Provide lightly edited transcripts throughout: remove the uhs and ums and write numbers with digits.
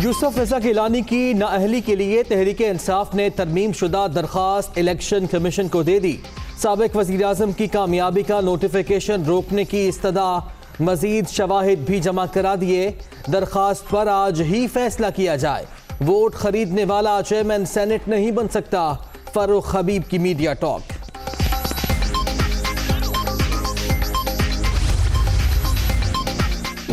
यूसुफ रजा गिलानी की नाअहली के लिए तहरीके इंसाफ ने तरमीम शुदा दरख्वास्त इलेक्शन कमीशन को दे दी। साबिक वज़ीर आज़म की कामयाबी का नोटिफिकेशन रोकने की इस्तदा, मजीद शवाहिद भी जमा करा दिए। दरख्वास्त पर आज ही फैसला किया जाए। वोट खरीदने वाला चेयरमैन सेनेट नहीं बन सकता, फारूक हबीब की मीडिया टॉक।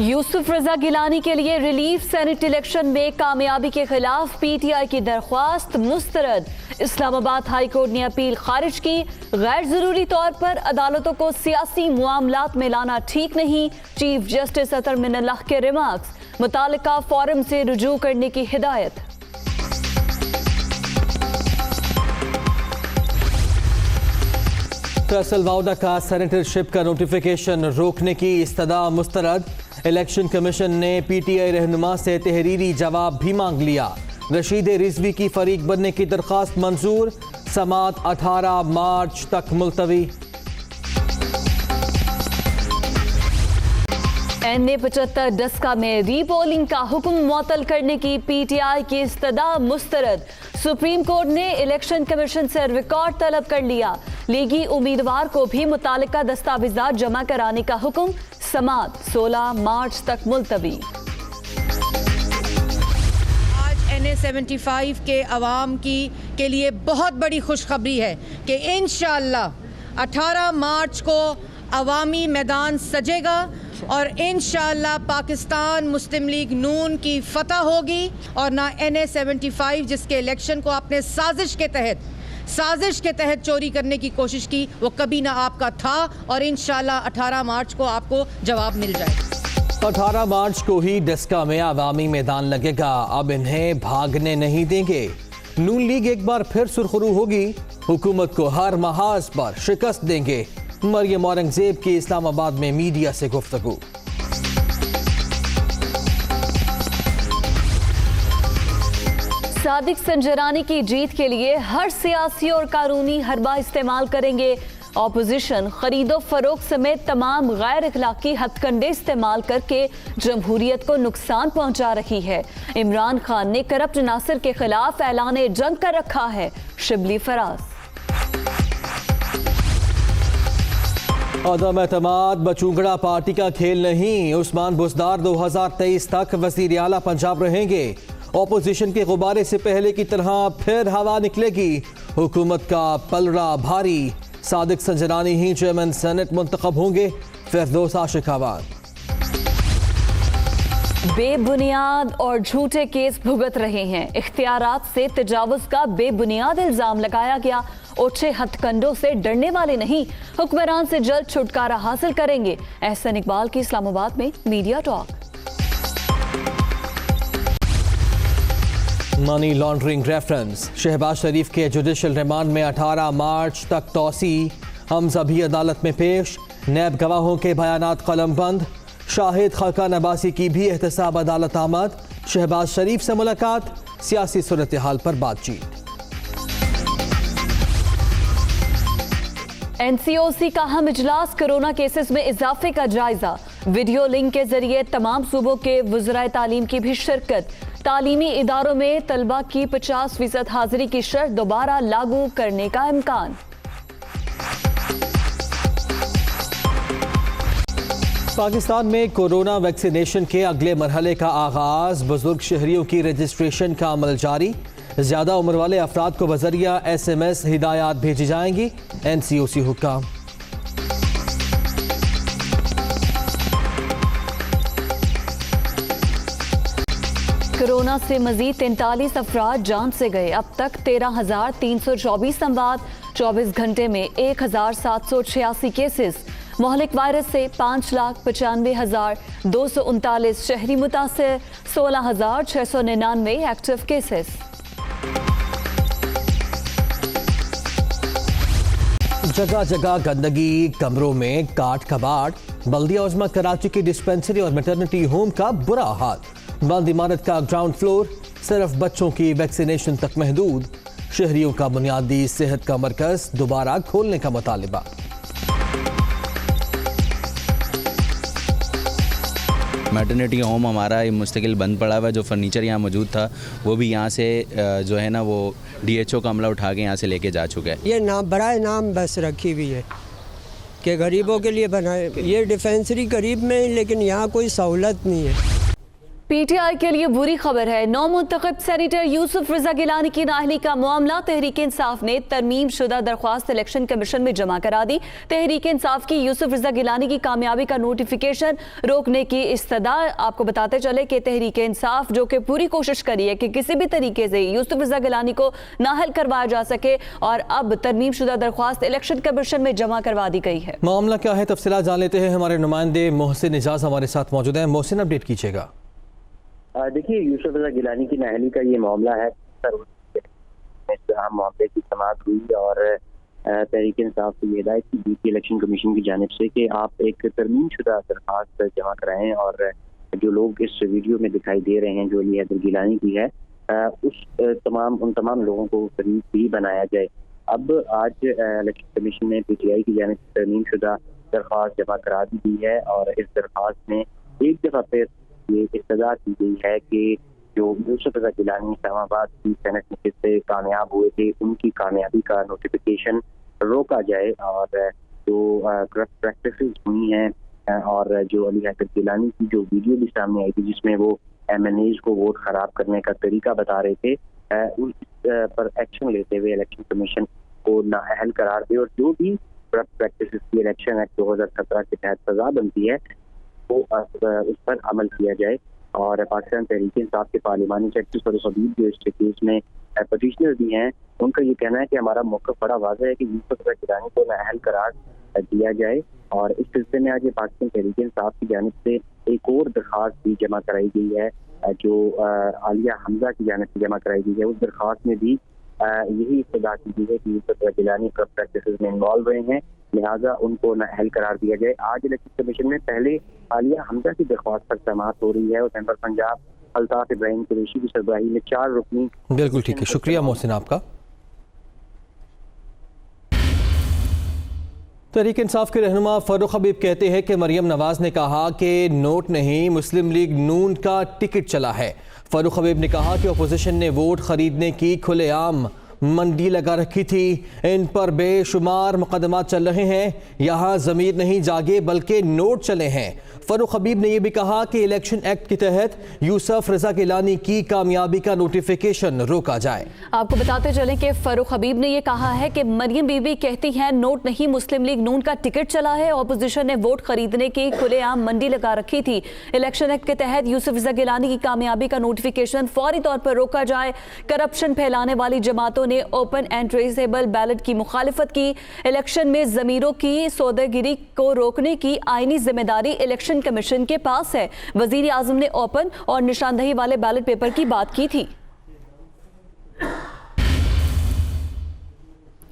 यूसुफ रजा गिलानी के लिए रिलीफ सेनेट इलेक्शन में कामयाबी के खिलाफ पीटीआई की दरख्वास्त मुस्तरद। इस्लामाबाद हाई कोर्ट ने अपील खारिज की। गैर जरूरी तौर पर अदालतों को सियासी मामलात में लाना ठीक नहीं। चीफ जस्टिस अतर मिनल्लाह के रिमार्क्स। मुतालिका फोरम से रुजू करने की हिदायत। फैसल वाउदा का सेनेटरशिप का नोटिफिकेशन रोकने की इस्तदा मुस्तरद। इलेक्शन कमीशन ने पीटीआई रहनुमा से तहरीरी जवाब भी मांग लिया। रशीद रिजवी की फरीक बनने की दरख्वास्त मंजूर। समात 18 मार्च तक मुलतवी। NA 75 डस्का में रीपोलिंग का हुक्म मुअत्तल करने की पीटीआई की इस्तदा मुस्तरद। सुप्रीम कोर्ट ने इलेक्शन कमीशन से रिकॉर्ड तलब कर लिया। लीगी उम्मीदवार को भी मुतालिका दस्तावेजात जमा कराने का हुक्म। समात 16 मार्च तक मुलतवी। आज NA 75 के अवाम के लिए बहुत बड़ी खुशखबरी है कि इंशाअल्लाह 18 मार्च को अवामी मैदान सजेगा और इंशाअल्लाह पाकिस्तान मुस्लिम लीग नून की फतह होगी। और ना NA 75 जिसके इलेक्शन को आपने साजिश के तहत चोरी करने की कोशिश की, वो कभी ना आपका था और इंशाअल्लाह 18 मार्च को आपको जवाब मिल जाएगा। 18 मार्च को ही डस्का में अवामी मैदान लगेगा। अब इन्हें भागने नहीं देंगे। नून लीग एक बार फिर सुरखरू होगी। हुकूमत को हर महाज पर शिकस्त देंगे। मरियम औरंगजेब की इस्लामाबाद में मीडिया से गुफ्तगू। सादिक संजरानी की जीत के लिए हर सियासी और कानूनी हरबा इस्तेमाल करेंगे। ऑपोजिशन खरीदो फरोख्त समेत तमाम गैर इखलाकी हथकंडे इस्तेमाल करके जमहूरियत को नुकसान पहुंचा रही है। इमरान खान ने करप्ट नासिर के खिलाफ ऐलान जंग कर रखा है। शिबली फराज। अदम एतमाद बचूंगड़ा पार्टी का खेल नहीं। उस्मान बुज़दार 2023 तक वज़ीर आला पंजाब रहेंगे। ऑपोजिशन के गुब्बारे से पहले की तरह फिर हवा निकलेगी। हुकूमत का पलड़ा भारी। सादिक संजरानी ही चेयरमैन सेनेट मुंतखब होंगे। फिरदौस आशिकावान। बेबुनियाद और झूठे केस भुगत रहे हैं। इख्तियारात से तजावुज का बेबुनियाद इल्जाम लगाया गया। ओछे हथकंडों से डरने वाले नहीं, हुक्मरान से जल्द छुटकारा हासिल करेंगे। एहसन इकबाल की इस्लामाबाद में media talk. Money laundering reference. Shahbaz Sharif के जुडिशल रिमांड में 18 मार्च तक तौसी। हमजा भी अदालत में पेश। नैब गवाहों के बयानात कलमबंद। शाहिद खाकान अब्बासी की भी एहतसाब अदालत आमद। शहबाज शरीफ से मुलाकात। सियासी सूरत हाल पर बातचीत। NCOC का अहम इजलास। कोरोना केसेस में इजाफे का जायजा। वीडियो लिंक के जरिए तमाम सूबों के वज़राए तालीम की भी शिरकत। तालीमी इदारों में तलबा की 50% हाजिरी की शर्त दोबारा लागू करने का इम्कान। पाकिस्तान में कोरोना वैक्सीनेशन के अगले मरहले का आगाज। बुजुर्ग शहरियों की रजिस्ट्रेशन का अमल जारी। ज्यादा उम्र वाले अफराद को बजरिया SMS हिदायत भेजी जाएंगी। NCOC हुक्म। कोरोना से मजीद 43 अफराद जान से गए। अब तक 13,324 अमवात। 24 घंटे में 1,786 केसेस। मोहलिक वायरस से 5,95,239 शहरी मुतासिर। 16,699 एक्टिव केसेस। जगह जगह गंदगी, कमरों में काट कबाट। बल्दिया उज़्मा कराची की डिस्पेंसरी और मैटरनिटी होम का बुरा हाल। बंद इमारत का ग्राउंड फ्लोर। सिर्फ बच्चों की वैक्सीनेशन तक महदूद। शहरियों का बुनियादी सेहत का मरकज दोबारा खोलने का मुतालिबा। मैटरनिटी होम हमारा ये मुस्तकिल बंद पड़ा हुआ है। जो फर्नीचर यहाँ मौजूद था वो भी यहाँ से जो है ना वो DHO का अमला उठा के यहाँ से लेके जा चुका है। ये नाम बड़ा नाम बस रखी हुई है कि गरीबों के लिए बनाए। ये डिस्पेंसरी गरीब में, लेकिन यहाँ कोई सहूलत नहीं है। PTI के लिए बुरी खबर है। नौ मुंतखब सेनेटर यूसुफ रजा गिलानी की नाअहली का मामला तहरीक इंसाफ ने तरमीम शुदा दरख्वास्त इलेक्शन कमीशन में जमा करा दी। तहरीक इंसाफ की यूसुफ रजा गिलानी की कामयाबी का नोटिफिकेशन रोकने की इस्तदा। आपको बताते चले कि तहरीक इंसाफ जो कि पूरी कोशिश करी है कि किसी भी तरीके से यूसुफ रजा गिलानी को नाअहल करवाया जा सके, और अब तरमीम शुदा दरख्वास्त इलेक्शन कमीशन में जमा करवा दी गई है। मामला क्या है, तफसीलात जान लेते हैं। हमारे नुमाइंदे मोहसिन इजाज हमारे साथ मौजूद हैं। मोहसिन, अपडेट कीजिएगा। देखिए, यूसुफ रजा गिलानी की नाअहली का ये मामला है। मामले की समाअत हुई और तहरीक इंसाफ की हिदायत की गई इलेक्शन कमीशन की जानिब से कि आप एक तरमीम शुदा दरख्वास्त जमा कराएं, और जो लोग इस वीडियो में दिखाई दे रहे हैं जो अली हैदर गिलानी की है, उन तमाम लोगों को फरीक भी बनाया जाए। अब आज इलेक्शन कमीशन ने PTI की जानिब से तरमीम शुदा दरख्वास्त जमा करा दी गई है, और इस दरख्वास्त में एक दफ़ा फिर ये इस्तदा की गई है कि जो यूसुफ रजा गिलानी इस्लामाबाद की सेनेट में से कामयाब हुए थे, उनकी कामयाबी का नोटिफिकेशन रोका जाए, और जो करप्ट प्रैक्टिसेस हुई हैं और जो अली हैदर गिलानी की जो वीडियो भी सामने आई थी जिसमें वो MNAs को वोट खराब करने का तरीका बता रहे थे, उस पर एक्शन लेते हुए इलेक्शन कमीशन को नाअहल करार दे, और जो भी करप्ट प्रैक्टिसेस की इलेक्शन एक्ट 2017 के तहत सजा बनती है वो उस पर अमल किया जाए। और पाकिस्तान तहरीक इंसाफ के पार्लिमानी सेक्रेटरी फरूख हबीब जो इस केस में पटिशनर भी हैं, उनका ये कहना है कि हमारा मौक़िफ़ बड़ा वाज़ेह है कि यूसुफ रजा गिलानी को नाअहल करार दिया जाए। और इस सिलसिले में आज पाकिस्तान तहरीक इंसाफ की जानिब से एक और दरख्वास्त भी जमा कराई गई है, जो आलिया हमजा की जानिब से जमा कराई गई है। उस दरख्वास्त में भी यही इस्तदा की गई है कि यूसुफ रजा गिलानी करप्ट प्रैक्टिसेस में इन्वॉल्व रहे हैं, लिहाजा उनको नाअहल करार दिया जाए। आज इलेक्शन कमीशन में पहले आलिया हमजा की दरख्वास्त पर समाअत हो रही है, और मेंबर पंजाब अल्ताफ इब्राहिम कुरैशी की सरबराही में 4 रुकनी। बिल्कुल ठीक है, शुक्रिया मोहसिन आपका। तहरीक इंसाफ के रहनुमा फरूख हबीब कहते हैं कि मरियम नवाज ने कहा कि नोट नहीं, मुस्लिम लीग नून का टिकट चला है। फरूख हबीब ने कहा कि अपोजिशन ने वोट खरीदने की खुलेआम मंडी लगा रखी थी। इन पर बेशुमार मुकदमा चल रहे हैं। यहाँ ज़मीर नहीं जागे बल्कि नोट चले हैं। फरूख हबीब ने यह भी कहा कि इलेक्शन एक्ट के तहत यूसुफ रजा गिलानी की कामयाबी का नोटिफिकेशन रोका जाए। आपको बताते चलें कि फरूख हबीब ने यह कहा है कि मरियम बीबी कहती हैं नोट नहीं, मुस्लिम लीग नून का टिकट चला है। अपोजिशन ने वोट खरीदने की खुलेआम मंडी लगा रखी थी। इलेक्शन एक्ट के तहत यूसुफ रजा गिलानी की कामयाबी का नोटिफिकेशन फौरी तौर पर रोका जाए। करप्शन फैलाने वाली जमातों ने ओपन एंड ट्रेसेबल बैलेट की मुखालिफत की। इलेक्शन में ज़मीरों की सौदेगिरी को रोकने की आईनी जिम्मेदारी इलेक्शन कमीशन के पास है। वजीर आजम ने ओपन और निशानदही वाले बैलेट पेपर की बात की थी।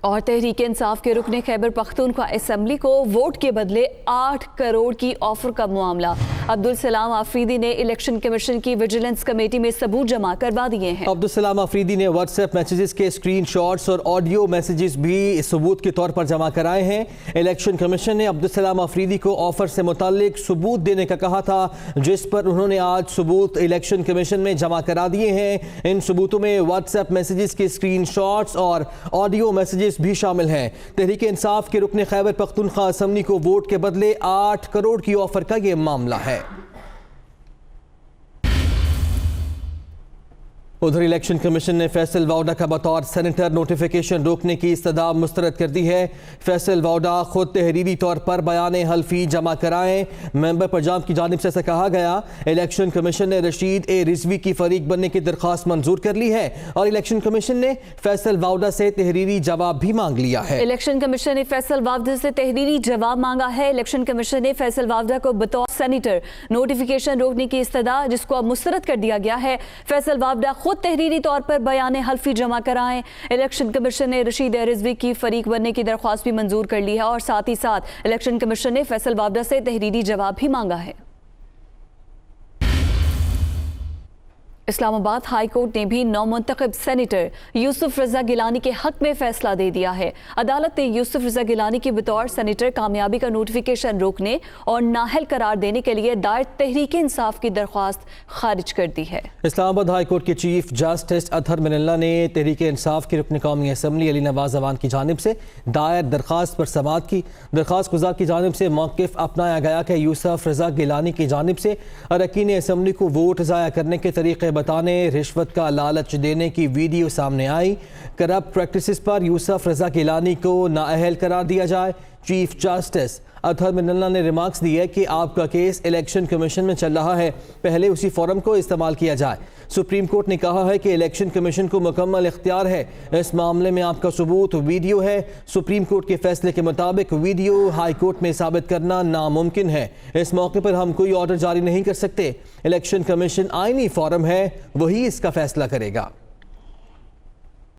और तहरीक इंसाफ के रुकने खैबर पख्तूनख्वा असेंबली को वोट के बदले 8 करोड़ की ऑफर का मामला। अब्दुल सलाम आफरीदी ने इलेक्शन कमीशन की विजिलेंस कमेटी में सबूत जमा करवा दिए हैं। अब्दुल सलाम आफरीदी ने व्हाट्सएप मैसेजेस के स्क्रीनशॉट्स और ऑडियो मैसेजेस भी सबूत के तौर पर जमा कराए हैं। इलेक्शन कमीशन ने अब्दुल सलाम आफरीदी को ऑफर से मुताल्लिक सबूत देने का कहा था, जिस पर उन्होंने आज सबूत इलेक्शन कमीशन में जमा करा दिए हैं। इन सबूतों में व्हाट्सएप मैसेजेस के स्क्रीनशॉट्स और ऑडियो मैसेजेस भी शामिल हैं। तहरीक इंसाफ के रुकने खैबर पख्तूनख्वा असेंबली को वोट के बदले 8 करोड़ की ऑफर का यह मामला है। उधर इलेक्शन कमीशन ने फैसल वाउडा का बतौर सेनेटर नोटिफिकेशन रोकने की इस्तदा मुस्तरद कर दी है। फैसल वाउडा खुद तहरीरी तौर पर बयान हल्फी जमा कराएं। मेंबर पंजाब की जानिब से ऐसा कहा गया। इलेक्शन कमीशन ने रशीद ए रिजवी की फरीक बनने की दरख्वास्त मंजूर कर ली है, और इलेक्शन कमीशन ने फैसल वाउडा से तहरीरी जवाब भी मांग लिया है। इलेक्शन कमीशन ने फैसल वाउडा से तहरीरी जवाब मांगा है। इलेक्शन कमीशन ने फैसल वाउडा को बतौर सेनेटर नोटिफिकेशन रोकने की इस्तदा, जिसको अब मुस्तरद कर दिया गया है। फैसल वाउडा खुद तहरीरी तौर पर बयान हल्फी जमा कराएं। इलेक्शन कमीशन ने रशीद रिजवी की फरीक बनने की दरख्वास्त भी मंजूर कर ली है, और साथ ही साथ इलेक्शन कमीशन ने फैसल वावडा से तहरीरी जवाब भी मांगा है। इस्लामाबाद हाई कोर्ट ने भी नौमुंतखब सेनेटर यूसुफ रजा गिलानी के हक में फैसला दे दिया है। अदालत ने यूसुफ रजा गिलानी की बतौर सेनेटर कामयाबी का नोटिफिकेशन रोकने और नाअहल करार देने के लिए दायर तहरीक इंसाफ की दरख्वास्त खारिज कर दी है। इस्लामाबाद हाई कोर्ट के चीफ जस्टिस अतहर मिनल्ला ने तहरीक इंसाफ की रुकन कौमी असम्बली अली नवाज अवान की जानिब से दायर दरख्वास्त पर समाअत की। दरख्वास्त गुजार की जानिब से मौक़िफ़ अपनाया गया कि यूसुफ रजा गिलानी की जानिब से अरकान असम्बली को वोट ज़ाया करने के तरीक़े बताने, रिश्वत का लालच देने की वीडियो सामने आई। करप्ट प्रैक्टिसेस पर यूसुफ रजा गिलानी को नाअहल करार दिया जाए। चीफ जस्टिस अतहर मिनल्ला ने रिमार्क्स दिए कि आपका केस इलेक्शन कमीशन में चल रहा है, पहले उसी फोरम को इस्तेमाल किया जाए। सुप्रीम कोर्ट ने कहा है कि इलेक्शन कमीशन को मुकम्मल इख्तियार है। इस मामले में आपका सबूत वीडियो है। सुप्रीम कोर्ट के फैसले के मुताबिक वीडियो हाई कोर्ट में साबित करना नामुमकिन है। इस मौके पर हम कोई ऑर्डर जारी नहीं कर सकते। इलेक्शन कमीशन आईनी फोरम है, वही इसका फैसला करेगा।